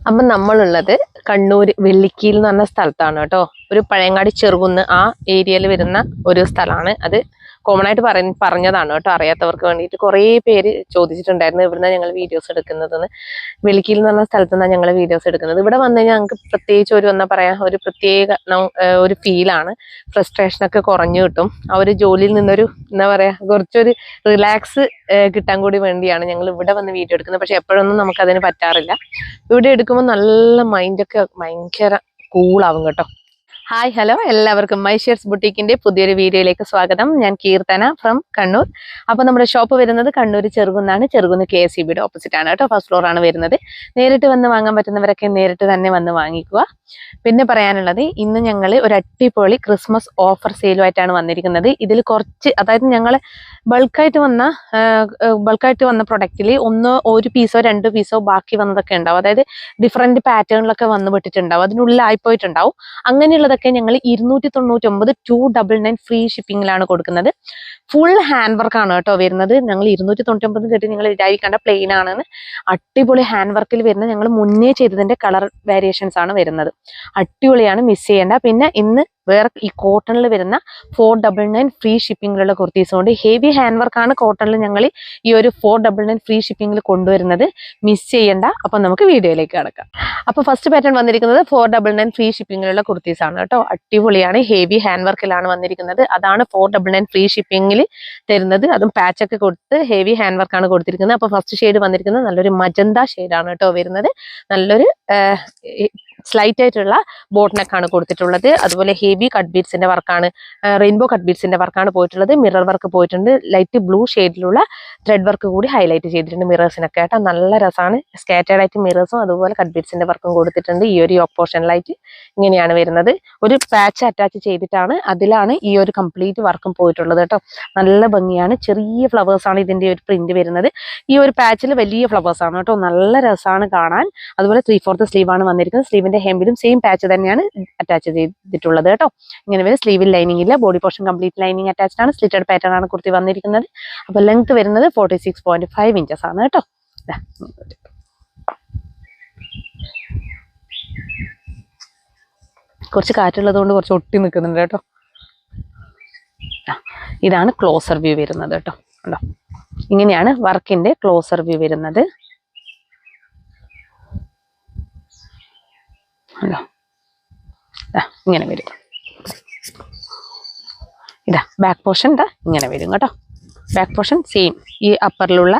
അപ്പം നമ്മളുള്ളത് കണ്ണൂർ വെള്ളിക്കീൽ എന്ന് പറഞ്ഞ സ്ഥലത്താണ് കേട്ടോ. ഒരു പഴയങ്ങാടി ചെറുകുന്ന് ആ ഏരിയയിൽ വരുന്ന ഒരു സ്ഥലമാണ് അത്. കോമൺ ആയിട്ട് പറഞ്ഞതാണ് കേട്ടോ, അറിയാത്തവർക്ക് വേണ്ടിയിട്ട്. കുറേ പേര് ചോദിച്ചിട്ടുണ്ടായിരുന്നു ഇവിടുന്ന് ഞങ്ങൾ വീഡിയോസ് എടുക്കുന്നതെന്ന്. വെള്ളിക്കീൽ എന്ന് പറഞ്ഞ സ്ഥലത്ത് നിന്നാണ് ഞങ്ങൾ വീഡിയോസ് എടുക്കുന്നത്. ഇവിടെ വന്നു കഴിഞ്ഞാൽ ഞങ്ങൾക്ക് പ്രത്യേകിച്ച് എന്താ പറയാ, ഒരു പ്രത്യേക ഒരു ഫീലാണ്. ഫ്രസ്ട്രേഷനൊക്കെ കുറഞ്ഞു കിട്ടും. ആ ഒരു ജോലിയിൽ നിന്നൊരു എന്താ പറയാ, കുറച്ചൊരു റിലാക്സ് കിട്ടാൻ കൂടി വേണ്ടിയാണ് ഞങ്ങൾ ഇവിടെ വന്ന് വീഡിയോ എടുക്കുന്നത്. പക്ഷെ എപ്പോഴൊന്നും നമുക്ക് അതിന് പറ്റാറില്ല. ഇവിടെ എടുക്കുമ്പോൾ നല്ല മൈൻഡൊക്കെ ഭയങ്കര കൂളാവും കേട്ടോ. ഹായ് ഹലോ, എല്ലാവർക്കും മൈഷേഴ്സ് ബുട്ടീക്കിന്റെ പുതിയൊരു വീഡിയോയിലേക്ക് സ്വാഗതം. ഞാൻ കീർത്തന ഫ്രം കണ്ണൂർ. അപ്പൊ നമ്മുടെ ഷോപ്പ് വരുന്നത് കണ്ണൂർ ചെറുകുന്നാണ്. ചെറുകുന്ന് KSEBയുടെ ഓപ്പോസിറ്റ് ആണ് കേട്ടോ. ഫസ്റ്റ് ഫ്ലോർ ആണ് വരുന്നത്. നേരിട്ട് വന്ന് വാങ്ങാൻ പറ്റുന്നവരൊക്കെ നേരിട്ട് തന്നെ വന്ന് വാങ്ങിക്കുക. പിന്നെ പറയാനുള്ളത്, ഇന്ന് ഞങ്ങൾ ഒരു അടിപൊളി ക്രിസ്മസ് ഓഫർ സെയിലുമായിട്ടാണ് വന്നിരിക്കുന്നത്. ഇതിൽ കുറച്ച്, അതായത് ഞങ്ങൾ ബൾക്കായിട്ട് വന്ന പ്രൊഡക്റ്റിൽ ഒരു പീസോ 2 പീസോ ബാക്കി വന്നതൊക്കെ ഉണ്ടാവും. അതായത് ഡിഫറെന്റ് പാറ്റേണിലൊക്കെ വന്ന് വിട്ടിട്ടുണ്ടാവും, അതിനുള്ളിൽ ആയിപ്പോയിട്ടുണ്ടാവും. അങ്ങനെയുള്ളതൊക്കെ ഞങ്ങൾ 299 299 ഫ്രീ ഷിപ്പിംഗിലാണ് കൊടുക്കുന്നത്. ഫുൾ ഹാൻഡ് വർക്ക് ആണ് കേട്ടോ വരുന്നത്. ഞങ്ങൾ 299 കേട്ട് നിങ്ങൾ വിചാരിക്കേണ്ട പ്ലെയിൻ ആണെന്ന്. അടിപൊളി ഹാൻഡ് വർക്കിൽ വരുന്ന, ഞങ്ങൾ മുന്നേ ചെയ്തതിന്റെ കളർ വേരിയേഷൻസ് ആണ് വരുന്നത്. അടിപൊളിയാണ്, മിസ് ചെയ്യേണ്ട. പിന്നെ ഇന്ന് വേറെ ഈ കോട്ടണിൽ വരുന്ന 499 ഫ്രീ ഷിപ്പിംഗിലുള്ള കുർത്തീസ് കൊണ്ട് ഹെവി ഹാൻഡ് വർക്കാണ് കോട്ടണിൽ ഞങ്ങൾ ഈ ഒരു 499 ഫ്രീ ഷിപ്പിംഗിൽ കൊണ്ടുവരുന്നത്. മിസ് ചെയ്യണ്ട. അപ്പൊ നമുക്ക് വീഡിയോയിലേക്ക് കടക്കാം. അപ്പൊ ഫസ്റ്റ് പാറ്റേൺ വന്നിരിക്കുന്നത് 499 ഫ്രീ ഷിപ്പിംഗിലുള്ള കുർത്തീസ് ആണ് കേട്ടോ. അടിപൊളിയാണ്, ഹെവി ഹാൻഡ് വർക്കിലാണ് വന്നിരിക്കുന്നത്. അതാണ് 499 ഫ്രീ ഷിപ്പിംഗിൽ തരുന്നത്. അതും പാച്ചൊക്കെ കൊടുത്ത് ഹെവി ഹാൻഡ് വർക്കാണ് കൊടുത്തിരിക്കുന്നത്. അപ്പൊ ഫസ്റ്റ് ഷെയ്ഡ് വന്നിരിക്കുന്നത് നല്ലൊരു മജന്ത ഷെയ്ഡാണ് കേട്ടോ വരുന്നത്. നല്ലൊരു സ്ലൈറ്റ് ആയിട്ടുള്ള ബോട്ട് നെക്കാണ് കൊടുത്തിട്ടുള്ളത്. അതുപോലെ ഹെവി കട്ട് ബീഡ്സിന്റെ വർക്കാണ്, റെയിൻബോ കട്ട് ബീഡ്സിന്റെ വർക്കാണ് പോയിട്ടുള്ളത്. മിറർ വർക്ക് പോയിട്ടുണ്ട്. ലൈറ്റ് ബ്ലൂ ഷെയ്ഡിലുള്ള ത്രെഡ് വർക്ക് കൂടി ഹൈലൈറ്റ് ചെയ്തിട്ടുണ്ട് മിറേഴ്സിനൊക്കെ ആയിട്ട്. നല്ല രസമാണ്. സ്കാറ്റേർഡ് ആയിട്ട് മിറേഴ്സും അതുപോലെ കട്ട് ബീഡ്സിന്റെ വർക്കും കൊടുത്തിട്ടുണ്ട്. ഈ ഒരു യോക്ക് പോർഷനിലായിട്ട് ഇങ്ങനെയാണ് വരുന്നത്. ഒരു പാച്ച് അറ്റാച്ച് ചെയ്തിട്ടാണ് അതിലാണ് ഈ ഒരു കംപ്ലീറ്റ് വർക്കും പോയിട്ടുള്ളത് കേട്ടോ. നല്ല ഭംഗിയാണ്. ചെറിയ ഫ്ലവേഴ്സ് ആണ് ഇതിന്റെ ഒരു പ്രിന്റ് വരുന്നത്. ഈ ഒരു പാച്ചിൽ വലിയ ഫ്ലവേഴ്സ് ആണ് കേട്ടോ. നല്ല രസമാണ് കാണാൻ. അതുപോലെ 3/4 സ്ലീവ് ആണ് വന്നിരിക്കുന്നത്. സ്ലീവിന്റെ ഹെമ്പിലും സെയിം പാച്ച് തന്നെയാണ് അറ്റാച്ച് ചെയ്തിട്ടുള്ളത് കേട്ടോ. ഇങ്ങനെ വരും. സ്ലീവിൽ ലൈനിങ് ഇല്ല. Body portion complete lining attached ആണ്. സ്ലിറ്റഡ് പാറ്റേൺ ആണ് കുർത്തി വന്നിരിക്കുന്നത്. അപ്പൊ ലെങ്ത് വരുന്നത് 46.5 ഇഞ്ചസ് ആണ് കേട്ടോ. കുറച്ച് കാറ്റുള്ളത് കൊണ്ട് കുറച്ച് ഒട്ടി നിൽക്കുന്നുണ്ട് കേട്ടോ. ഇതാണ് ക്ലോസർ വ്യൂ വരുന്നത് കേട്ടോ. ഉണ്ടോ, ഇങ്ങനെയാണ് വർക്കിന്റെ ക്ലോസർ വ്യൂ വരുന്നത്. ഉണ്ടോ, ഇങ്ങനെ വരും. ഇതാ ബാക്ക് പോർഷൻ ഇങ്ങനെ വരും കേട്ടോ. ബാക്ക് പോർഷൻ സെയിം ഈ അപ്പറിലുള്ള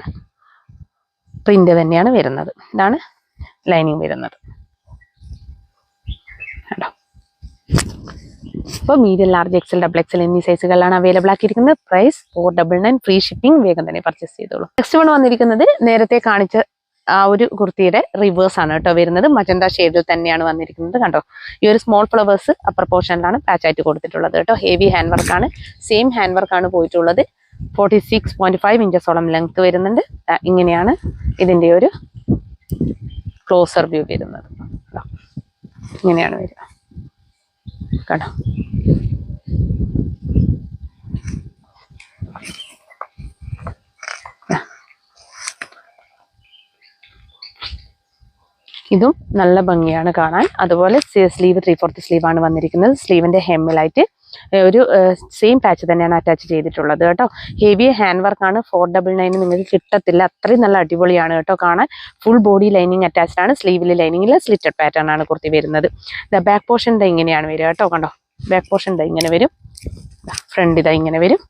പ്രിന്റ് തന്നെയാണ് വരുന്നത്. ഇതാണ് ലൈനിങ് വരുന്നത് കേട്ടോ. ഇപ്പോൾ മീഡിയം, ലാർജ്, XL, XXL എന്നീ സൈസുകളിലാണ് അവൈലബിൾ ആക്കിയിരിക്കുന്നത്. Price 499 free shipping. വേഗം തന്നെ പർച്ചേസ് ചെയ്തോളൂ. നെക്സ്റ്റ് വൺ വന്നിരിക്കുന്നത് നേരത്തെ കാണിച്ച ആ ഒരു കുർത്തിയുടെ റിവേഴ്സ് ആണ് കേട്ടോ വരുന്നത്. മജന്ത ഷെയ്ഡിൽ തന്നെയാണ് വന്നിരിക്കുന്നത്. കണ്ടോ, ഈ ഒരു സ്മോൾ ഫ്ലവേഴ്സ് അപ്പർ പോർഷനിലാണ് പാച്ച് ആയിട്ട് കൊടുത്തിട്ടുള്ളത് കേട്ടോ. ഹെവി ഹാൻഡ് വർക്കാണ്, സെയിം ഹാൻഡ് വർക്കാണ് പോയിട്ടുള്ളത്. 46.5 ഇഞ്ചസോളം ലെങ്ത് വരുന്നുണ്ട്. ഇങ്ങനെയാണ് ഇതിന്റെ ഒരു ക്ലോസർ വ്യൂ വരുന്നത്. ഇങ്ങനെയാണ് വരിക കേട്ടോ. ഇതും നല്ല ഭംഗിയാണ് കാണാൻ. അതുപോലെ സ്ലീവ് 3/4 സ്ലീവ് ആണ് വന്നിരിക്കുന്നത്. സ്ലീവിന്റെ ഹെമ്മിലായിട്ട് ഒരു സെയിം പാച്ച് തന്നെയാണ് അറ്റാച്ച് ചെയ്തിട്ടുള്ളത് കേട്ടോ. ഹെവി ഹാൻഡ് വർക്കാണ്. 499 നിങ്ങൾക്ക് കിട്ടത്തില്ല. അത്രയും നല്ല അടിപൊളിയാണ് കേട്ടോ കാണാൻ. ഫുൾ ബോഡി ലൈനിങ് അറ്റാച്ച്ഡ് ആണ്. സ്ലീവിൽ ലൈനിങ്ങിൽ സ്ലിറ്റഡ് പാറ്റേൺ ആണ് കുർത്തി വരുന്നത്. ബാക്ക് പോർഷൻ ഇങ്ങനെയാണ് വരിക കേട്ടോ. കണ്ടോ, ബാക്ക് പോർഷൻ ഇങ്ങനെ വരും. ഫ്രണ്ട് ഇങ്ങനെ വരും.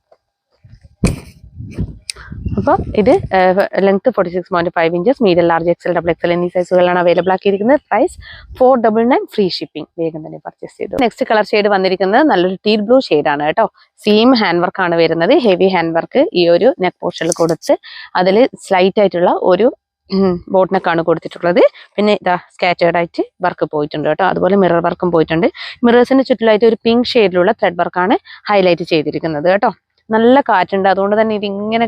അപ്പോൾ ഇത് length 46.5 inches. Medium, large, XL, XXL എന്നീ സൈസുകളാണ് അവൈലബിൾ ആക്കിയിരിക്കുന്നത്. Price 499 free shipping. വേഗം തന്നെ പർച്ചേസ് ചെയ്തു. നെക്സ്റ്റ് കളർ ഷെയ്ഡ് വന്നിരിക്കുന്നത് നല്ലൊരു ടീൽ ബ്ലൂ ഷെയ്ഡാണ് കേട്ടോ. സെയിം ഹാൻഡ് വർക്ക് ആണ് വരുന്നത്. ഹെവി ഹാൻഡ് വർക്ക് ഈ ഒരു നെക്ക് പോർഷനിൽ കൊടുത്ത് അതിൽ സ്ലൈറ്റ് ആയിട്ടുള്ള ഒരു ബോട്ട് നെക്കാണ് കൊടുത്തിട്ടുള്ളത്. പിന്നെ ഇതാ സ്കാറ്റേർഡ് ആയിട്ട് വർക്ക് പോയിട്ടുണ്ട് കേട്ടോ. അതുപോലെ മിറർ വർക്കും പോയിട്ടുണ്ട്. മിറേഴ്സിന് ചുറ്റിലായിട്ട് ഒരു പിങ്ക് ഷെയ്ഡിലുള്ള ത്രെഡ് വർക്കാണ് ഹൈലൈറ്റ് ചെയ്തിരിക്കുന്നത് കേട്ടോ. നല്ല കാറ്റുണ്ട്, അതുകൊണ്ട് തന്നെ ഇതിങ്ങനെ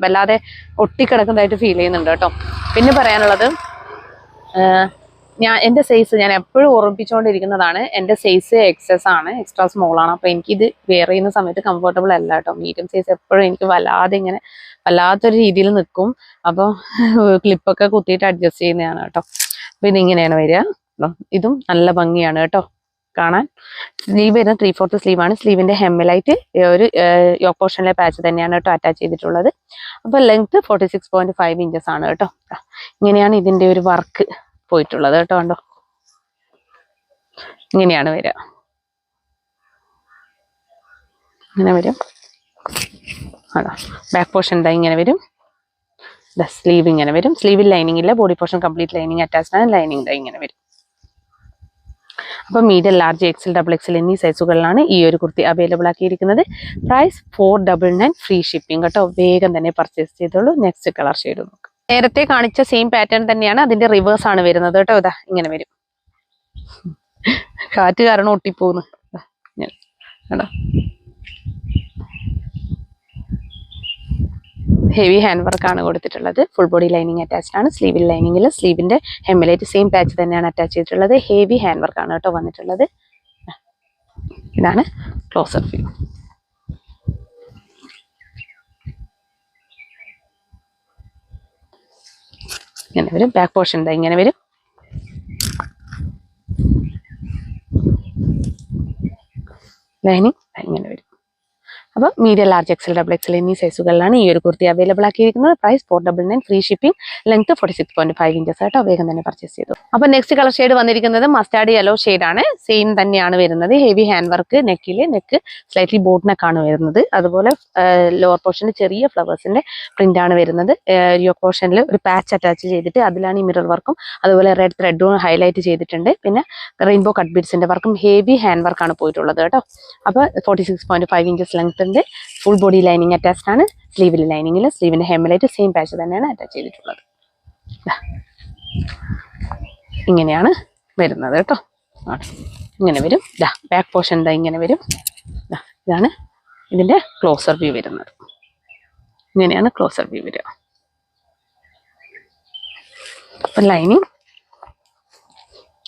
വല്ലാതെ ഒട്ടിക്കിടക്കുന്നതായിട്ട് ഫീൽ ചെയ്യുന്നുണ്ട് കേട്ടോ. പിന്നെ പറയാനുള്ളത്, എൻ്റെ സൈസ് ഞാൻ എപ്പോഴും ഓർമ്മിപ്പിച്ചുകൊണ്ടിരിക്കുന്നതാണ്. എൻ്റെ സൈസ് XS ആണ്, എക്സ്ട്രാ സ്മോൾ ആണ്. അപ്പോൾ എനിക്കിത് വെയർ ചെയ്യുന്ന സമയത്ത് കംഫർട്ടബിൾ അല്ല കേട്ടോ. മീഡിയം സൈസ് എപ്പോഴും എനിക്ക് വല്ലാതെ ഇങ്ങനെ വല്ലാത്തൊരു രീതിയിൽ നിൽക്കും. അപ്പോൾ ക്ലിപ്പൊക്കെ കുത്തിയിട്ട് അഡ്ജസ്റ്റ് ചെയ്യുന്നതാണ് കേട്ടോ. അപ്പോൾ ഇതിങ്ങനെയാണ് വരിക. ഇതും നല്ല ഭംഗിയാണ് കേട്ടോ കാണാൻ. സ്ലീവ് വരുന്ന 3/4 സ്ലീവാണ്. സ്ലീവിന്റെ ഹെമ്മിലായിട്ട് ഒരു യോക്ക് പോർഷനിലെ പാച്ച് തന്നെയാണ് കേട്ടോ അറ്റാച്ച് ചെയ്തിട്ടുള്ളത്. അപ്പോൾ ലെങ്ത് 46.5 ഇഞ്ചസ് ആണ് കേട്ടോ. ഇങ്ങനെയാണ് ഇതിന്റെ ഒരു വർക്ക് പോയിട്ടുള്ളത് കേട്ടോ. കണ്ടോ, ഇങ്ങനെയാണ് വരിക. ഇങ്ങനെ വരും. ആണോ, ബാക്ക് പോർഷൻ ഇതാ ഇങ്ങനെ വരും. സ്ലീവ് ഇങ്ങനെ വരും. സ്ലീവിൽ ലൈനിങ് ഇല്ല, body portion complete lining attached ആണ്. ലൈനിങ് ഇതാ ഇങ്ങനെ വരും. അപ്പോൾ മീഡിയം, ലാർജ്, എക്സൽ, XXL എന്നീ സൈസുകളിലാണ് ഈ ഒരു കുർത്തി അവൈലബിൾ ആക്കിയിരിക്കുന്നത്. പ്രൈസ് 499, ഫ്രീ ഷിപ്പിംഗ് കേട്ടോ. വേഗം തന്നെ പർച്ചേസ് ചെയ്തോളൂ. നെക്സ്റ്റ് കളർ ഷെയ്ഡ് നോക്കാം. നേരത്തെ കാണിച്ച സെയിം പാറ്റേൺ തന്നെയാണ്, അതിന്റെ റിവേഴ്സ് ആണ് വരുന്നത് കേട്ടോ. ഇതാ ഇങ്ങനെ വരും. കാറ്റ് കാരണം ഒട്ടിപ്പോകുന്നു കേട്ടോ. ഹെവി ഹാൻഡ് വർക്കാണ് കൊടുത്തിട്ടുള്ളത്. ഫുൾ ബോഡി ലൈനിങ് അറ്റാച്ച്ഡ് ആണ്. സ്ലീവിൽ ലൈനിങ്ങിൽ സ്ലീവിന്റെ ഹെമ്മിലായിട്ട് സെയിം പാച്ച് തന്നെയാണ് അറ്റാച്ച് ചെയ്തിട്ടുള്ളത്. ഹെവി ഹാൻഡ് വർക്കാണ് കേട്ടോ വന്നിട്ടുള്ളത്. ഇതാണ് ക്ലോസർ വ്യൂ. ഇങ്ങനെ വരും. ബാക്ക് പോർഷൻ ഇതാ ഇങ്ങനെ വരും. ലൈനിങ് ഇങ്ങനെ വരും. അപ്പോൾ മീഡിയം, ലാർജ്, XXL, XXL എന്നീ സൈസുകളിലാണ് ഈ ഒരു കുർത്തി അവൈലബിൾ ആക്കിയിരിക്കുന്നത്. Price 499, free shipping. Length 46.5 inches ആയിട്ടോ. വേഗം തന്നെ പർച്ചേസ് ചെയ്തു. അപ്പോൾ നെക്സ്റ്റ് കളർ ഷെയ്ഡ് വന്നിരിക്കുന്നത് മസ്റ്റാർഡ് യെല്ലോ ഷെയ്ഡാണ്. സെയിം തന്നെയാണ് വരുന്നത്. Heavy hand work. Neck slightly boat നെക്കാണ് വരുന്നത്. അതുപോലെ ലോവർ പോർഷനിൽ ചെറിയ ഫ്ലവേഴ്സിന്റെ പ്രിന്റ് ആണ് വരുന്നത്. യോക്ക് പോർഷനിൽ ഒരു പാച്ച് അറ്റാച്ച് ചെയ്തിട്ട് അതിലാണ് ഈ മിറർ വർക്കും അതുപോലെ റെഡ് ത്രെഡും ഹൈലൈറ്റ് ചെയ്തിട്ടുണ്ട്. പിന്നെ റെയിൻബോ കട്ട് ബീഡ്സിന്റെ വർക്കും ഹെവി ഹാൻഡ് വർക്കാണ് പോയിട്ടുള്ളത് കേട്ടോ. അപ്പോൾ 46.5 ഇഞ്ചസ് ലെങ്ത് ഉണ്ട്. ഫുൾ ബോഡി ലൈനിങ് അറ്റാച്ച്ഡ് ആണ്. സ്ലീവിൽ ലൈനിങ്ങിൽ സ്ലീവിന്റെ ഹെമ്മിലായിട്ട് സെയിം പാച്ച് തന്നെയാണ് അറ്റാച്ച് ചെയ്തിട്ടുള്ളത്. ഇങ്ങനെയാണ് വരുന്നത് കേട്ടോ. ഇങ്ങനെ വരും. ബാക്ക് പോർഷൻ ഇതാ ഇങ്ങനെ വരും. ഇതാണ് ഇതിന്റെ ക്ലോസർ വ്യൂ വരുന്നത്. ഇങ്ങനെയാണ് ക്ലോസർ വ്യൂ വരിക. അപ്പൊ ലൈനിങ്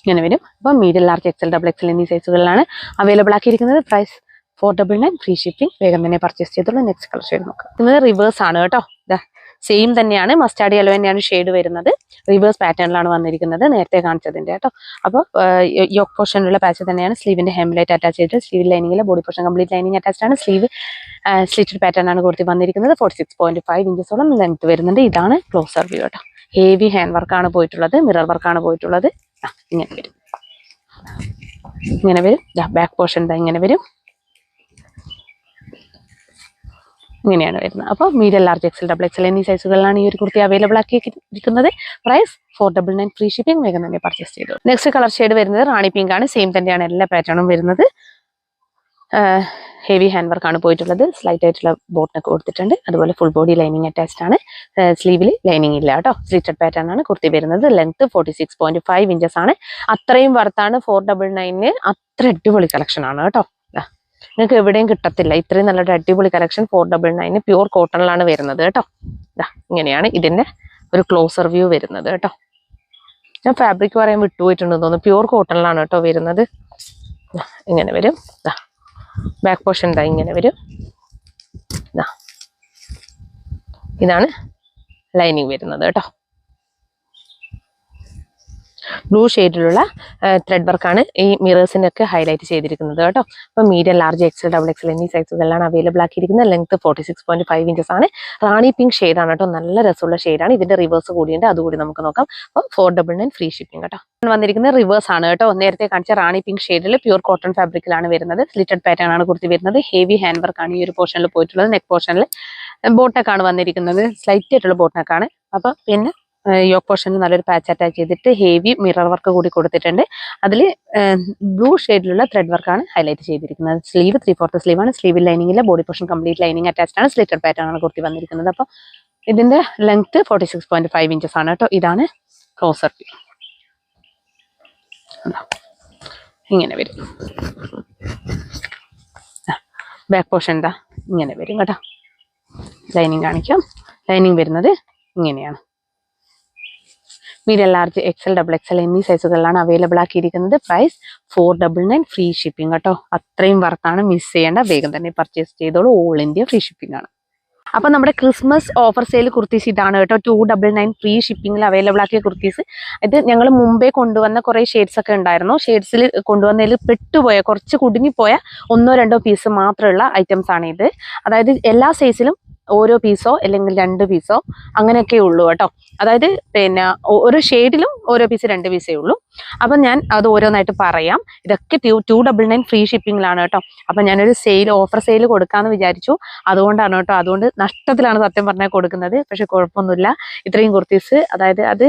ഇങ്ങനെ വരും. അപ്പോൾ മീഡിയം, ലാർജ്, XXL, XXL എന്നീ സൈസുകളിലാണ് അവൈലബിൾ ആക്കിയിരിക്കുന്നത്. Price 499, free shipping. വേഗം തന്നെ പർച്ചേസ് ചെയ്തോളൂ. നെക്സ്റ്റ് കളർ ഷെയ്ഡ് നോക്കാം. ഇത് റിവേഴ്സ് ആണ് കേട്ടോ. സെയിം തന്നെയാണ്. മസ്റ്റാർഡ് യെല്ലോ തന്നെയാണ് ഷെയ്ഡ് വരുന്നത്. റിവേഴ്സ് പാറ്റേണിലാണ് വന്നിരിക്കുന്നത് നേരത്തെ കാണിച്ചതിന്റെ കേട്ടോ. അപ്പോൾ യോക്ക് പോർഷനിലുള്ള പാച്ച് തന്നെയാണ്. സ്ലീവിന്റെ ഹെമ്മിലായിട്ട് അറ്റാച്ച് ചെയ്തിട്ട് സ്ലീവ് ലൈനിങ്ങിലെ body portion complete lining attached ആണ്. സ്ലീവ് സ്ലിറ്റഡ് പാറ്റേൺ ആണ് കുർത്തി വന്നിരിക്കുന്നത്. 46.5 ഇഞ്ചസോളം ലെങ്ത് വരുന്നുണ്ട്. ഇതാണ് ക്ലോസർ വ്യൂ കേട്ടോ. ഹെവി ഹാൻഡ് വർക്കാണ് പോയിട്ടുള്ളത്. മിറർ വർക്കാണ് പോയിട്ടുള്ളത്. ഇങ്ങനെ വരും. ഇങ്ങനെ വരും. ബാക്ക് പോർഷൻ ഇങ്ങനെ വരും. ഇങ്ങനെയാണ് വരുന്നത്. അപ്പോൾ മീഡിയം, ലാർജ്, XXL, XXL എന്നീ സൈസുകളിലാണ് ഈ ഒരു കുർത്തി അവൈലബിൾ ആക്കിയിരിക്കുന്നത്. Price 499, free shipping. വേഗം തന്നെ പർച്ചേസ് ചെയ്തു. നെക്സ്റ്റ് കളർ ഷെയ്ഡ് വരുന്നത് റാണി പിങ്ക് ആണ്. സെയിം തന്നെയാണ് എല്ലാ പാറ്റേണും വരുന്നത്. ഹെവി ഹാൻഡ് വർക്കാണ് പോയിട്ടുള്ളത്. സ്ലൈറ്റ് ആയിട്ടുള്ള ബോട്ടിനൊക്കെ കൊടുത്തിട്ടുണ്ട്. അതുപോലെ ഫുൾ ബോഡി ലൈനിങ് അറ്റാച്ച്ഡ് ആണ്. സ്ലീവിൽ ലൈനിങ് ഇല്ല കേട്ടോ. സ്ലിറ്റഡ് പാറ്റേൺ ആണ് കുർത്തി വരുന്നത്. ലെങ്ത് 46.5 ഇഞ്ചസ് ആണ്. അത്രയും വർത്താണ് 499. അത്ര അടിപൊളി കളക്ഷൻ ആണ് കേട്ടോ. നിങ്ങൾക്ക് എവിടെയും കിട്ടത്തില്ല ഇത്രയും നല്ലൊരു അടിപൊളി കളക്ഷൻ. 499 പ്യൂർ കോട്ടണിലാണ് വരുന്നത് കേട്ടോ. ഇങ്ങനെയാണ് ഇതിന്റെ ഒരു ക്ലോസർ വ്യൂ വരുന്നത് കേട്ടോ. ഞാൻ ഫാബ്രിക് പറയാൻ വിട്ടുപോയിട്ടുണ്ടെന്ന് തോന്നുന്നു. പ്യൂർ കോട്ടണിലാണ് കേട്ടോ വരുന്നത്. ഇങ്ങനെ വരും. ബാക്ക് പോർഷൻ ഇങ്ങനെ വരും. ഇതാണ് ലൈനിങ് വരുന്നത് കേട്ടോ. ബ്ലൂ ഷെയ്ഡിലുള്ള ത്രെഡ് വർക്കാണ് ഈ മിറേഴ്സിന്റെ ഒക്കെ ഹൈലൈറ്റ് ചെയ്തിരിക്കുന്നത് കേട്ടോ. അപ്പോൾ മീഡിയം, ലാർജ്, XXL, XXL എന്നീ സൈസുകളിലാണ് അവൈലബിൾ ആക്കിയിരിക്കുന്നത്. ലെങ്ത് 46.5 ഇഞ്ചസ് ആണ്. റാണി പിങ്ക് ഷെയ്ഡാണ് കേട്ടോ. നല്ല രസമുള്ള ഷെയ്ഡാണ്. ഇതിന്റെ റിവേഴ്സ് കൂടിയുണ്ട്. അതുകൂടി നമുക്ക് നോക്കാം. അപ്പോൾ 499, ഫ്രീ ഷിപ്പിംഗ് കേട്ടോ. വന്നിരിക്കുന്നത് റിവേഴ്സ് ആണ് കേട്ടോ. നേരത്തെ കാണിച്ച റാണി പിങ്ക് ഷെയ്ഡിൽ പ്യൂർ കോട്ടൺ ഫാബ്രിക്കിലാണ് വരുന്നത്. സ്ലിറ്റഡ് പാറ്റേൺ ആണ് കുർത്തി വരുന്നത്. ഹെവി ഹാൻഡ് വർക്കാണ് ഈ ഒരു പോർഷനിൽ പോയിട്ടുള്ളത്. നെക്ക് പോർഷനിൽ ബോട്ടൊക്കെയാണ് വന്നിരിക്കുന്നത്. സ്ലൈറ്റ് ആയിട്ടുള്ള ബോട്ടൊക്കെയാണ്. അപ്പോൾ പിന്നെ യോക്ക് പോർഷനിൽ നല്ലൊരു പാച്ച് അറ്റാച്ച് ചെയ്തിട്ട് ഹെവി മിറർ വർക്ക് കൂടി കൊടുത്തിട്ടുണ്ട്. അതിൽ ബ്ലൂ ഷെയ്ഡിലുള്ള ത്രെഡ് വർക്കാണ് ഹൈലൈറ്റ് ചെയ്തിരിക്കുന്നത്. സ്ലീവ് 3/4 സ്ലീവ് ആണ്. സ്ലീവ് ലൈനിങ്ങിലെ body portion complete lining attached ആണ്. സ്ലിറ്റഡ് പാറ്റേൺ ആണ് കുർത്തി വന്നിരിക്കുന്നത്. അപ്പോൾ ഇതിന്റെ ലെങ്ത് 46.5 ഇഞ്ചസ് ആണ് കേട്ടോ. ഇതാണ് ക്ലോസർ വ്യൂ. ഇങ്ങനെ വരും. ബാക്ക് പോർഷൻ ഇങ്ങനെ വരും കേട്ടോ. ലൈനിങ് കാണിക്കാം. ലൈനിങ് വരുന്നത് ഇങ്ങനെയാണ്. മീഡിയം, ലാർജ്, XXL, XXL എന്നീ സൈസുകളിലാണ് അവൈലബിൾ ആക്കിയിരിക്കുന്നത്. പ്രൈസ് 499, ഫ്രീ ഷിപ്പിംഗ് കേട്ടോ. അത്രയും വർത്താണ്. മിസ് ചെയ്യേണ്ട. വേഗം തന്നെ പർച്ചേസ് ചെയ്തോളൂ. ഓൾ ഇന്ത്യ ഫ്രീ ഷിപ്പിംഗ് ആണ്. അപ്പോൾ നമ്മുടെ ക്രിസ്മസ് ഓഫർ സെയിൽ കുർത്തീസ് ഇതാണ് കേട്ടോ. 299 ഫ്രീ ഷിപ്പിംഗിൽ അവൈലബിൾ ആക്കിയ കുർത്തീസ്. ഇത് ഞങ്ങൾ മുമ്പേ കൊണ്ടുവന്ന കുറേ ഷെയ്ഡ്സ് ഒക്കെ ഉണ്ടായിരുന്നു. ഷെയ്ഡ്സിൽ കൊണ്ടുവന്നതിൽ പെട്ടുപോയ, കുറച്ച് കുടുങ്ങിപ്പോയ 1-2 പീസ് മാത്രമുള്ള ഐറ്റംസ് ആണ് ഇത്. അതായത് എല്ലാ സൈസിലും ഓരോ പീസോ അല്ലെങ്കിൽ 2 പീസോ അങ്ങനെയൊക്കെ ഉള്ളൂ കേട്ടോ. അതായത് പിന്നെ ഓരോ ഷെയ്ഡിലും ഓരോ പീസ് 2 പീസേ ഉള്ളൂ. അപ്പം ഞാൻ അത് ഓരോന്നായിട്ട് പറയാം. ഇതൊക്കെ 299 ഫ്രീ ഷിപ്പിംഗിലാണ് കേട്ടോ. അപ്പം ഞാനൊരു ഓഫർ സെയിൽ കൊടുക്കാമെന്ന് വിചാരിച്ചു. അതുകൊണ്ടാണ് കേട്ടോ. അതുകൊണ്ട് നഷ്ടത്തിലാണ് സത്യം പറഞ്ഞാൽ കൊടുക്കുന്നത്. പക്ഷെ കുഴപ്പമൊന്നുമില്ല. ഇത്രയും കുർത്തീസ് അതായത് അത്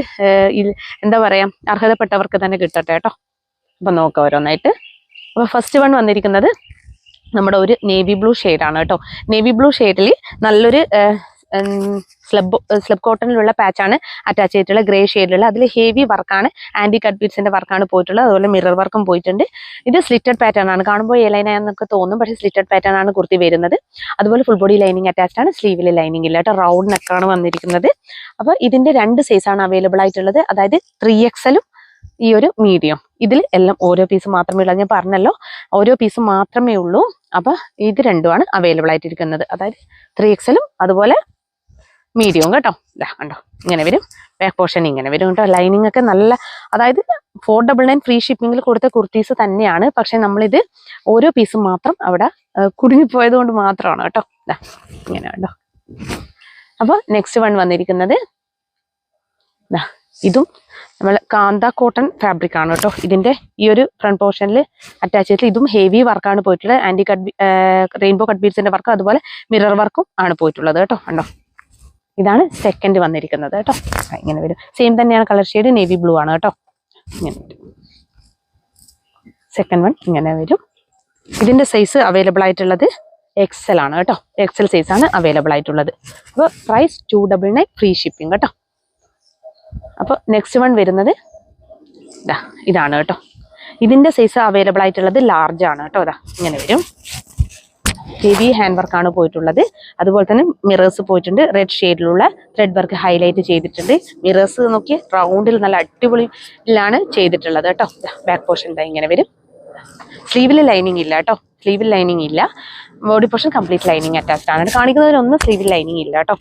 എന്താ പറയുക, അർഹതപ്പെട്ടവർക്ക് തന്നെ കിട്ടട്ടെ കേട്ടോ. അപ്പം നോക്കാം ഓരോന്നായിട്ട്. അപ്പോൾ ഫസ്റ്റ് വൺ വന്നിരിക്കുന്നത് നമ്മുടെ ഒരു നേവി ബ്ലൂ ഷെയ്ഡാണ് കേട്ടോ. നേവി ബ്ലൂ ഷെയ്ഡിൽ നല്ലൊരു സ്ലബ് കോട്ടണിലുള്ള പാച്ചാണ് അറ്റാച്ച് ചെയ്തിട്ടുള്ള, ഗ്രേ ഷെയ്ഡിലുള്ള. അതിൽ ഹെവി വർക്കാണ്, ആന്റി കട്ട് ബീഡ്സിന്റെ വർക്കാണ് പോയിട്ടുള്ളത്. അതുപോലെ മിറർ വർക്കും പോയിട്ടുണ്ട്. ഇത് സ്ലിറ്റഡ് പാറ്റേൺ ആണ്. കാണുമ്പോൾ ലൈനാന്നൊക്കെ തോന്നും, പക്ഷേ സ്ലിറ്റഡ് പാറ്റേൺ ആണ് കുർത്തി വരുന്നത്. അതുപോലെ ഫുൾ ബോഡി ലൈനിങ് അറ്റാച്ച്ഡ് ആണ്. സ്ലീവിൽ ലൈനിങ് ഇല്ല കേട്ടോ. റൗണ്ട് നെക്കാണ് വന്നിരിക്കുന്നത്. അപ്പോൾ ഇതിന്റെ 2 സൈസാണ് അവൈലബിൾ ആയിട്ടുള്ളത്. അതായത് 3XL ഈ ഒരു മീഡിയം. ഇതിൽ എല്ലാം ഓരോ പീസ് മാത്രമേ ഉള്ളൂ. ഞാൻ പറഞ്ഞല്ലോ, ഓരോ പീസ് മാത്രമേ ഉള്ളൂ. അപ്പൊ ഇത് രണ്ടുമാണ് അവൈലബിൾ ആയിട്ടിരിക്കുന്നത്. അതായത് 3XL അതുപോലെ മീഡിയവും കേട്ടോ. കണ്ടോ, ഇങ്ങനെ വരും. ബാക്ക് പോർഷൻ ഇങ്ങനെ വരും കേട്ടോ. ലൈനിങ് ഒക്കെ നല്ല, അതായത് 499 ഫ്രീ ഷിപ്പിംഗിൽ കൊടുത്ത കുർത്തീസ് തന്നെയാണ്. പക്ഷെ നമ്മളിത് ഓരോ പീസ് മാത്രം അവിടെ കുടുങ്ങിപ്പോയത് കൊണ്ട് മാത്രമാണ് കേട്ടോ. ഇങ്ങനെ കേട്ടോ. അപ്പൊ നെക്സ്റ്റ് വൺ വന്നിരിക്കുന്നത് ഇതും നമ്മൾ കാന്ത കോട്ടൺ ഫാബ്രിക് ആണ് കേട്ടോ. ഇതിന്റെ ഈ ഒരു ഫ്രണ്ട് പോർഷനിൽ അറ്റാച്ച് ചെയ്തിട്ട് ഇതും ഹെവി വർക്കാണ് പോയിട്ടുള്ളത്. ആന്റി കട്ട് റെയിൻബോ കട്ട് ബീഡ്സിന്റെ വർക്ക്, അതുപോലെ മിറർ വർക്കും ആണ് പോയിട്ടുള്ളത് കേട്ടോ. കണ്ടോ, ഇതാണ് സെക്കൻഡ് വന്നിരിക്കുന്നത് കേട്ടോ. ഇങ്ങനെ വരും. സെയിം തന്നെയാണ് കളർ ഷെയ്ഡ്, നേവി ബ്ലൂ ആണ് കേട്ടോ. ഇങ്ങനെ വരും. സെക്കൻഡ് വൺ ഇങ്ങനെ വരും. ഇതിന്റെ സൈസ് അവൈലബിൾ ആയിട്ടുള്ളത് XL ആണ് കേട്ടോ. XL സൈസ് ആണ് അവൈലബിൾ ആയിട്ടുള്ളത്. അപ്പോൾ പ്രൈസ് 299 ഫ്രീ ഷിപ്പിംഗ് കേട്ടോ. അപ്പോൾ നെക്സ്റ്റ് വൺ വരുന്നത് ഇതാണ് കേട്ടോ. ഇതിന്റെ സൈസ് അവൈലബിൾ ആയിട്ടുള്ളത് ലാർജ് ആണ് കേട്ടോ. ഇങ്ങനെ വരും. ഹെവി ഹാൻഡ് വർക്കാണ് പോയിട്ടുള്ളത്. അതുപോലെ തന്നെ മിറേഴ്സ് പോയിട്ടുണ്ട്. റെഡ് ഷെയ്ഡിലുള്ള ത്രെഡ് വർക്ക് ഹൈലൈറ്റ് ചെയ്തിട്ടുണ്ട്. മിറേഴ്സ് നോക്കി റൗണ്ടിൽ നല്ല അടിപൊളിയിലാണ് ചെയ്തിട്ടുള്ളത് കേട്ടോ. ബാക്ക് പോർഷൻ ഇങ്ങനെ വരും. സ്ലീവിൽ ലൈനിങ് ഇല്ല കേട്ടോ. സ്ലീവിൽ ലൈനിങ് ഇല്ല. Body portion complete lining attached ആണ്. കാണിക്കുന്നതിനൊന്നും സ്ലീവിൽ ലൈനിങ് ഇല്ല കേട്ടോ.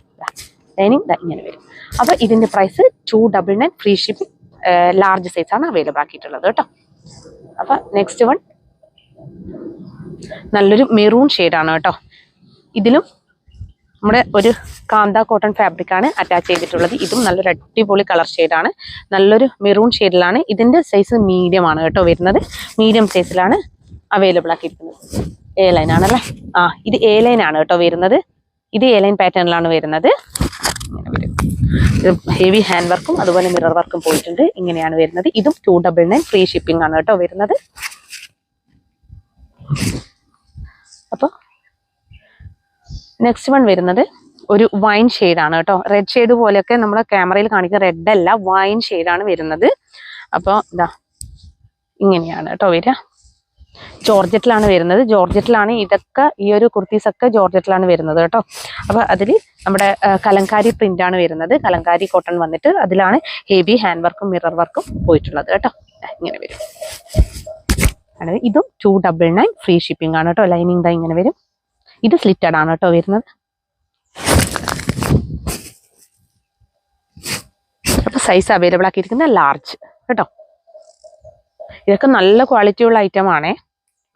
ലൈനിങ് ഇങ്ങനെ വരും. അപ്പൊ ഇതിന്റെ price 299 free shipping. Large size ആണ് അവൈലബിൾ ആക്കിയിട്ടുള്ളത് കേട്ടോ. അപ്പൊ നെക്സ്റ്റ് വൺ നല്ലൊരു മെറൂൺ ഷെയ്ഡാണ് കേട്ടോ. ഇതിലും നമ്മുടെ ഒരു കാന്ത കോട്ടൺ ഫാബ്രിക് ആണ് അറ്റാച്ച് ചെയ്തിട്ടുള്ളത്. ഇതും നല്ലൊരു അടിപൊളി കളർ ഷെയ്ഡാണ്. നല്ലൊരു മെറൂൺ ഷെയ്ഡിലാണ്. ഇതിന്റെ സൈസ് മീഡിയം ആണ് കേട്ടോ വരുന്നത്. മീഡിയം സൈസിലാണ് അവൈലബിൾ ആക്കിയിരിക്കുന്നത്. എ ലൈൻ ആണല്ലേ. ഇത് എ ലൈൻ ആണ് കേട്ടോ വരുന്നത്. ഇത് എ ലൈൻ പാറ്റേണിലാണ് വരുന്നത്. ഇങ്ങനെ വരും. ഹെവി ഹാൻഡ് വർക്കും അതുപോലെ മിറർ വർക്കും പോയിട്ടുണ്ട്. ഇങ്ങനെയാണ് വരുന്നത്. ഇതും 299 ഫ്രീ ഷിപ്പിംഗ് ആണ് കേട്ടോ വരുന്നത്. അപ്പോൾ നെക്സ്റ്റ് വൺ വരുന്നത് ഒരു വൈൻ ഷെയ്ഡാണ് കേട്ടോ. റെഡ് ഷെയ്ഡ് പോലെയൊക്കെ നമ്മുടെ ക്യാമറയിൽ കാണിക്കുന്ന റെഡ് അല്ല, വൈൻ ഷെയ്ഡാണ് വരുന്നത്. അപ്പോൾ ഇങ്ങനെയാണ് കേട്ടോ വരിക. ജോർജറ്റിലാണ് വരുന്നത്. ജോർജറ്റിലാണ് ഇതൊക്കെ, ഈ ഒരു കുർത്തീസ് ഒക്കെ ജോർജറ്റിലാണ് വരുന്നത് കേട്ടോ. അപ്പൊ അതിൽ നമ്മുടെ കലങ്കാരി പ്രിന്റ് ആണ് വരുന്നത്. കലങ്കാരി കോട്ടൺ വന്നിട്ട് അതിലാണ് ഹെവി ഹാൻഡ് വർക്കും മിറർ വർക്കും പോയിട്ടുള്ളത് കേട്ടോ. ഇങ്ങനെ വരും. ഇതും 299 ഫ്രീ ഷിപ്പിംഗ് ആണ് കേട്ടോ. ലൈനിങ് ഇങ്ങനെ വരും. ഇത് സ്ലിറ്റഡ് ആണ് കേട്ടോ വരുന്നത്. അപ്പൊ സൈസ് അവൈലബിൾ ആക്കിയിരിക്കുന്നത് ലാർജ് കേട്ടോ. ഇതൊക്കെ നല്ല ക്വാളിറ്റിയുള്ള ഐറ്റം ആണേ.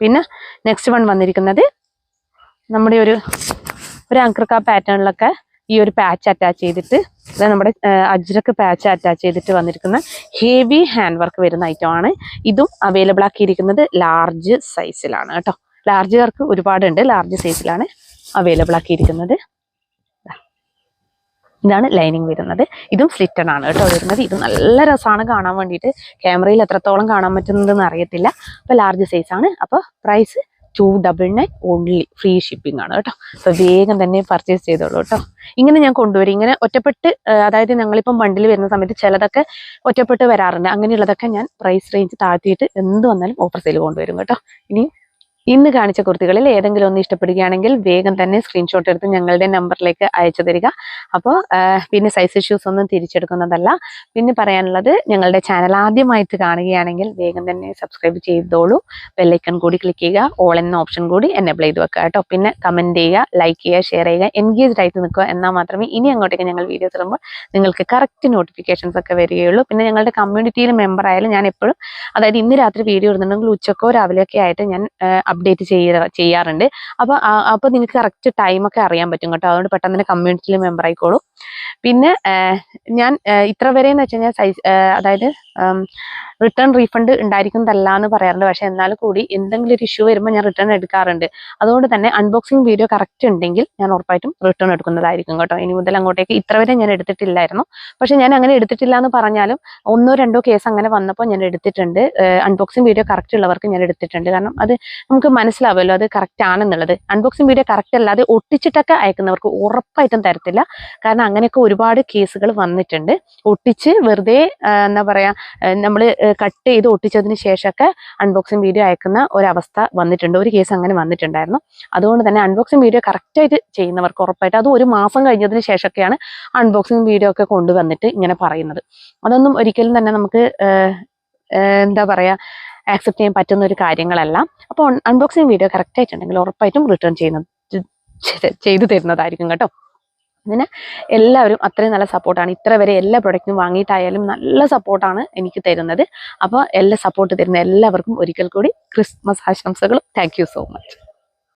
പിന്നെ നെക്സ്റ്റ് വൺ വന്നിരിക്കുന്നത് നമ്മുടെ ഒരു അങ്കർക്ക പാറ്റേണിലൊക്കെ ഈ ഒരു പാച്ച് അറ്റാച്ച് ചെയ്തിട്ട്, അതായത് നമ്മുടെ അജ്രക്ക് പാച്ച് അറ്റാച്ച് ചെയ്തിട്ട് വന്നിരിക്കുന്ന ഹെവി ഹാൻഡ് വർക്ക് വരുന്ന ഐറ്റം ആണ്. ഇതും അവൈലബിൾ ആക്കിയിരിക്കുന്നത് ലാർജ് സൈസിലാണ് കേട്ടോ. ലാർജ് വർക്ക് ഒരുപാടുണ്ട്. ലാർജ് സൈസിലാണ് അവൈലബിൾ ആക്കിയിരിക്കുന്നത്. ഇതാണ് ലൈനിങ് വരുന്നത്. ഇതും സ്ലിറ്റഡ് ആണ് കേട്ടോ വരുന്നത്. ഇത് നല്ല രസമാണ് കാണാൻ വേണ്ടിയിട്ട്. ക്യാമറയിൽ എത്രത്തോളം കാണാൻ പറ്റുന്നതെന്ന് അറിയത്തില്ല. അപ്പോൾ ലാർജ് സൈസ് ആണ്. അപ്പോൾ പ്രൈസ് 299 ഓൺലി ഫ്രീ ഷിപ്പിംഗ് ആണ് കേട്ടോ. അപ്പോൾ വേഗം തന്നെ പർച്ചേസ് ചെയ്തോളൂ കേട്ടോ. ഇങ്ങനെ ഞാൻ കൊണ്ടുവരും. ഇങ്ങനെ ഒറ്റപ്പെട്ട്, അതായത് ഞങ്ങളിപ്പം ബണ്ടിൽ വരുന്ന സമയത്ത് ചിലതൊക്കെ ഒറ്റപ്പെട്ട് വരാറുണ്ട്. അങ്ങനെയുള്ളതൊക്കെ ഞാൻ പ്രൈസ് റേഞ്ച് താഴ്ത്തിയിട്ട് എന്ത് വന്നാലും ഓഫർ സെയിൽ കൊണ്ടുവരും കേട്ടോ. ഇനി ഇന്ന് കാണിച്ച കുർത്തികളിൽ ഏതെങ്കിലും ഒന്ന് ഇഷ്ടപ്പെടുകയാണെങ്കിൽ വേഗം തന്നെ സ്ക്രീൻഷോട്ട് എടുത്ത് ഞങ്ങളുടെ നമ്പറിലേക്ക് അയച്ചു തരിക. അപ്പോൾ പിന്നെ സൈസ് ഇഷ്യൂസ് ഒന്നും തിരിച്ചെടുക്കുന്നതല്ല. പിന്നെ പറയാനുള്ളത്, ഞങ്ങളുടെ ചാനൽ ആദ്യമായിട്ട് കാണുകയാണെങ്കിൽ വേഗം തന്നെ സബ്സ്ക്രൈബ് ചെയ്തോളൂ. ബെല്ലൈക്കൺ കൂടി ക്ലിക്ക് ചെയ്യുക, ഓൾ എന്ന ഓപ്ഷൻ കൂടി എനേബിൾ ചെയ്ത് വെക്കുക കേട്ടോ. പിന്നെ കമൻറ്റ് ചെയ്യുക, ലൈക്ക് ചെയ്യുക, ഷെയർ ചെയ്യുക, എൻഗേജ്ഡ് ആയിട്ട് നിൽക്കുക. എന്നാൽ മാത്രമേ ഇനി അങ്ങോട്ടേക്ക് ഞങ്ങൾ വീഡിയോസ് ഇടുമ്പോൾ നിങ്ങൾക്ക് കറക്റ്റ് നോട്ടിഫിക്കേഷൻസ് ഒക്കെ വരികയുള്ളൂ. പിന്നെ ഞങ്ങളുടെ കമ്മ്യൂണിറ്റിയിൽ മെമ്പർ ആയാലും ഞാൻ എപ്പോഴും, അതായത് ഇന്ന് രാത്രി വീഡിയോ ഇടുന്നുണ്ടെങ്കിൽ ഉച്ചക്കോ രാവിലെയൊക്കെ ആയിട്ട് ഞാൻ അപ്ഡേറ്റ് ചെയ്യാറുണ്ട്. അപ്പോൾ നിങ്ങൾക്ക് കറക്റ്റ് ടൈമൊക്കെ അറിയാൻ പറ്റും കേട്ടോ. അതുകൊണ്ട് പെട്ടെന്ന് തന്നെ കമ്മ്യൂണിറ്റിയിൽ മെമ്പർ ആയിക്കോളൂ. പിന്നെ ഞാൻ ഇത്ര വരെ എന്ന് വെച്ച് കഴിഞ്ഞാൽ അതായത് റിട്ടേൺ റീഫണ്ട് ഉണ്ടായിരിക്കുന്നതല്ല എന്ന് പറയാറുണ്ട്. പക്ഷെ എന്നാലും കൂടി എന്തെങ്കിലും ഒരു ഇഷ്യൂ വരുമ്പോൾ ഞാൻ റിട്ടേൺ എടുക്കാറുണ്ട്. അതുകൊണ്ട് തന്നെ അൺബോക്സിങ് വീഡിയോ കറക്റ്റ് ഉണ്ടെങ്കിൽ ഞാൻ ഉറപ്പായിട്ടും റിട്ടേൺ എടുക്കുന്നതായിരിക്കും കേട്ടോ. ഇനി മുതൽ അങ്ങോട്ടേക്ക് ഇത്ര വരെ ഞാൻ എടുത്തിട്ടില്ലായിരുന്നു. പക്ഷെ ഞാൻ അങ്ങനെ എടുത്തിട്ടില്ല എന്ന് പറഞ്ഞാലും 1-2 കേസ് അങ്ങനെ വന്നപ്പോൾ ഞാൻ എടുത്തിട്ടുണ്ട്. അൺബോക്സിങ് വീഡിയോ കറക്റ്റ് ഉള്ളവർക്ക് ഞാൻ എടുത്തിട്ടുണ്ട്. കാരണം അത് നമുക്ക് മനസ്സിലാവുമല്ലോ അത് കറക്റ്റ് ആണെന്നുള്ളത്. അൺബോക്സിങ് വീഡിയോ കറക്റ്റ് അല്ലാതെ ഒട്ടിച്ചിട്ടൊക്കെ അയക്കുന്നവർക്ക് ഉറപ്പായിട്ടും തരത്തില്ല. കാരണം അങ്ങനെയൊക്കെ ഒരുപാട് കേസുകൾ വന്നിട്ടുണ്ട്. ഒട്ടിച്ച് വെറുതെ എന്താ പറയാ, നമ്മൾ കട്ട് ചെയ്ത് ഒട്ടിച്ചതിന് ശേഷമൊക്കെ അൺബോക്സിങ് വീഡിയോ അയക്കുന്ന ഒരവസ്ഥ വന്നിട്ടുണ്ട്. ഒരു കേസ് അങ്ങനെ വന്നിട്ടുണ്ടായിരുന്നു. അതുകൊണ്ട് തന്നെ അൺബോക്സിങ് വീഡിയോ കറക്റ്റായിട്ട് ചെയ്യുന്നവർക്ക് ഉറപ്പായിട്ട്, അത് 1 മാസം കഴിഞ്ഞതിന് ശേഷമൊക്കെയാണ് അൺബോക്സിങ് വീഡിയോ ഒക്കെ കൊണ്ടുവന്നിട്ട് ഇങ്ങനെ പറയുന്നത്. അതൊന്നും ഒരിക്കലും തന്നെ നമുക്ക് എന്താ പറയാ, ആക്സെപ്റ്റ് ചെയ്യാൻ പറ്റുന്ന ഒരു കാര്യങ്ങളല്ല. അപ്പോൾ അൺബോക്സിങ് വീഡിയോ കറക്റ്റ് ആയിട്ടുണ്ടെങ്കിൽ ഉറപ്പായിട്ടും റിട്ടേൺ ചെയ്തു തരുന്നതായിരിക്കും കേട്ടോ. അതിന് എല്ലാവരും അത്രയും നല്ല സപ്പോർട്ടാണ്. ഇത്ര വരെ എല്ലാ പ്രൊഡക്റ്റും വാങ്ങിയിട്ടായാലും നല്ല സപ്പോർട്ടാണ് എനിക്ക് തരുന്നത്. അപ്പോൾ എല്ലാ സപ്പോർട്ട് തരുന്ന എല്ലാവർക്കും ഒരിക്കൽ കൂടി ക്രിസ്മസ് ആശംസകളും. Thank you so much.